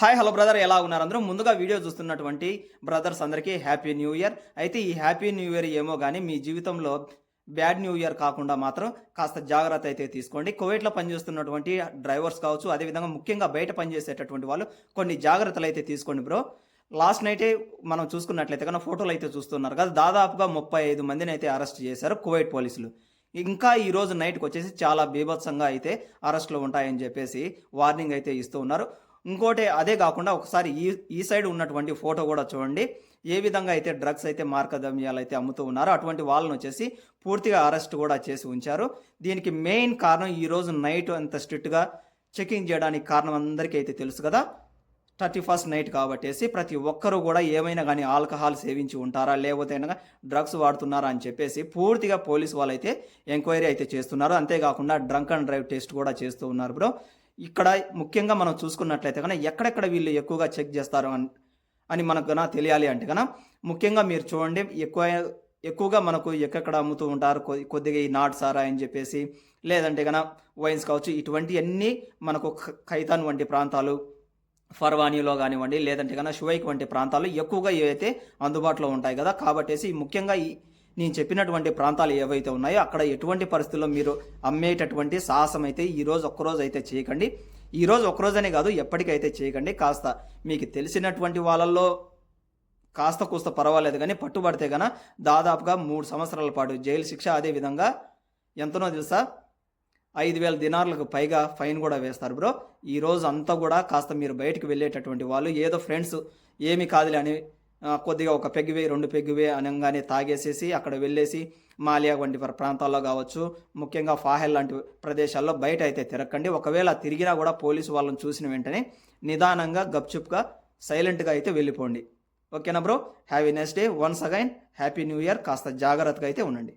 Hi hello brother, ఎలా ఉన్నారు అందరూ? ముందుగా వీడియో చూస్తున్నటువంటి బ్రదర్స్ అందరికీ హ్యాపీ న్యూ ఇయర్. అయితే ఈ హ్యాపీ న్యూ ఇయర్ ఏమో కానీ మీ జీవితంలో బ్యాడ్ న్యూ ఇయర్ కాకుండా మాత్రం కాస్త జాగ్రత్త అయితే తీసుకోండి. కువైట్లో పనిచేస్తున్నటువంటి డ్రైవర్స్ కావచ్చు, అదేవిధంగా ముఖ్యంగా బయట పనిచేసేటటువంటి వాళ్ళు కొన్ని జాగ్రత్తలు అయితే తీసుకోండి బ్రో. లాస్ట్ నైటే మనం చూసుకున్నట్లయితే కన్నా ఫోటోలు అయితే చూస్తున్నారు కదా, దాదాపుగా 35 మందిని అయితే అరెస్ట్ చేశారు కువైట్ పోలీసులు. ఇంకా ఈరోజు నైట్కి వచ్చేసి చాలా బీభత్సంగా అయితే అరెస్టులు ఉంటాయని చెప్పేసి వార్నింగ్ అయితే ఇస్తూ ఉన్నారు. ఇంకోటి అదే కాకుండా ఒకసారి ఈ ఈ సైడ్ ఉన్నటువంటి ఫోటో కూడా చూడండి. ఏ విధంగా అయితే డ్రగ్స్ అయితే మార్కద్రవ్యాలు అయితే అమ్ముతూ ఉన్నారో అటువంటి వాళ్ళని వచ్చేసి పూర్తిగా అరెస్ట్ కూడా చేసి ఉంచారు. దీనికి మెయిన్ కారణం ఈరోజు నైట్ అంత స్ట్రిక్ట్గా చెకింగ్ చేయడానికి కారణం అందరికీ అయితే తెలుసు కదా. 31st నైట్ కాబట్టేసి ప్రతి ఒక్కరూ కూడా ఏమైనా కానీ ఆల్కహాల్ సేవించి ఉంటారా, లేకపోతే డ్రగ్స్ వాడుతున్నారా అని చెప్పేసి పూర్తిగా పోలీసు వాళ్ళు అయితే ఎంక్వైరీ అయితే చేస్తున్నారు. అంతేకాకుండా డ్రంక్ అండ్ డ్రైవ్ టెస్ట్ కూడా చేస్తూ ఉన్నారు బ్రో. ఇక్కడ ముఖ్యంగా మనం చూసుకున్నట్లయితే కన్నా ఎక్కడెక్కడ వీళ్ళు ఎక్కువగా చెక్ చేస్తారు అని మనకు కన్నా తెలియాలి అంటే కన్నా ముఖ్యంగా మీరు చూడండి, ఎక్కువగా మనకు ఎక్కడెక్కడ అమ్ముతూ ఉంటారు కొద్దిగా ఈ నాట్ సారా అని చెప్పేసి, లేదంటే కన్నా వైన్స్ కావచ్చు, ఇటువంటివన్నీ మనకు ఖైతాన్ వంటి ప్రాంతాలు, ఫర్వానీలో కానివ్వండి, లేదంటే కన్నా షువైక్ వంటి ప్రాంతాలు ఎక్కువగా ఏవైతే అందుబాటులో ఉంటాయి కదా. కాబట్టేసి ముఖ్యంగా నేను చెప్పినటువంటి ప్రాంతాలు ఏవైతే ఉన్నాయో అక్కడ ఎటువంటి పరిస్థితుల్లో మీరు అమ్మేటటువంటి సాహసం అయితే ఈరోజు ఒక్కరోజు అయితే చేయకండి. ఈరోజు ఒక్కరోజనే కాదు, ఎప్పటికైతే చేయకండి. కాస్త మీకు తెలిసినటువంటి వాళ్ళల్లో కాస్త కూస్త పర్వాలేదు, కానీ పట్టుబడితే కన్నా దాదాపుగా 3 సంవత్సరాల పాటు జైలు శిక్ష, అదేవిధంగా ఎంతనో తెలుసా 5,000 దినార్లకు పైగా ఫైన్ కూడా వేస్తారు బ్రో. ఈరోజు అంతా కూడా కాస్త మీరు బయటకు వెళ్ళేటటువంటి వాళ్ళు ఏదో ఫ్రెండ్స్ ఏమి కాదులే అని కొద్దిగా ఒక పెగ్గువే 2 పెగ్గువే అనగానే తాగేసేసి అక్కడ వెళ్ళేసి మాలియా వంటి ప్రాంతాల్లో కావచ్చు, ముఖ్యంగా ఫాహెల్ లాంటి ప్రదేశాల్లో బయట అయితే తిరగకండి. ఒకవేళ తిరిగినా కూడా పోలీసు వాళ్ళని చూసిన వెంటనే నిదానంగా గప్చుప్గా సైలెంట్గా అయితే వెళ్ళిపోండి. ఓకేనా bro? Have a nice day. Once again happy new year. కాస్త జాగ్రత్తగా అయితే ఉండండి.